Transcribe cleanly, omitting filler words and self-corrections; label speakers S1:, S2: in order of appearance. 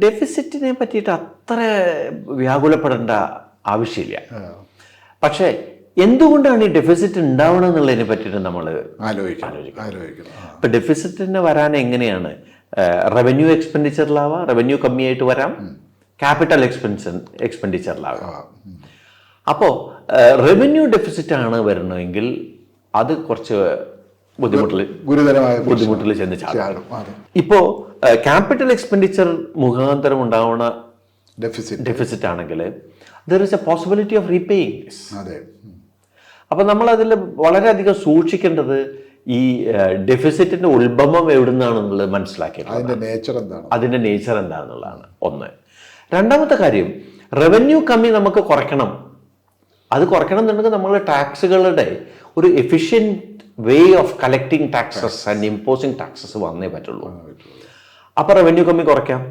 S1: ഡെഫിസിറ്റിനെ പറ്റിയിട്ട് അത്ര വ്യാകുലപ്പെടേണ്ട ആവശ്യമില്ല. പക്ഷേ എന്തുകൊണ്ടാണ് ഈ ഡെഫിസിറ്റ് ഉണ്ടാവണം എന്നുള്ളതിനെ പറ്റിയിട്ട് നമ്മൾ
S2: ആലോചിക്കണം.
S1: ഇപ്പം ഡെഫിസിറ്റിന് വരാൻ എങ്ങനെയാണ്? റവന്യൂ എക്സ്പെൻഡിച്ചറിലാവാം, റവന്യൂ കമ്മിയായിട്ട് വരാം, ക്യാപിറ്റൽ എക്സ്പെൻഡിച്ചറിലാകാം. അപ്പോൾ റവന്യൂ ഡെഫിസിറ്റ് ആണ് വരുന്നതെങ്കിൽ അത് കുറച്ച് ബുദ്ധിമുട്ടിൽ ചെന്ന് ചാടും. ഇപ്പോൾ ക്യാപിറ്റൽ എക്സ്പെൻഡിച്ചർ മുഖാന്തരം ഉണ്ടാവുന്ന ഡെഫിസിറ്റ് ആണെങ്കിൽ there is A possibility of repaying. അപ്പം നമ്മളതിൽ വളരെയധികം സൂക്ഷിക്കേണ്ടത് ഈ ഡെഫിസിറ്റിന്റെ ഉത്ഭവം എവിടെ നിന്നാണെന്നുള്ളത് മനസ്സിലാക്കിയത്, അതിന്റെ നേച്ചർ എന്താണെന്നുള്ളതാണ് ഒന്ന്. രണ്ടാമത്തെ കാര്യം, റവന്യൂ കമ്മി നമുക്ക് കുറയ്ക്കണം. അത് കുറയ്ക്കണം എന്നുണ്ടെങ്കിൽ നമ്മൾ ടാക്സുകളുടെ ഒരു efficient way of collecting taxes and imposing taxes വന്നേ പറ്റുള്ളൂ. അപ്പോൾ റവന്യൂ കമ്മി കുറയ്ക്കാം.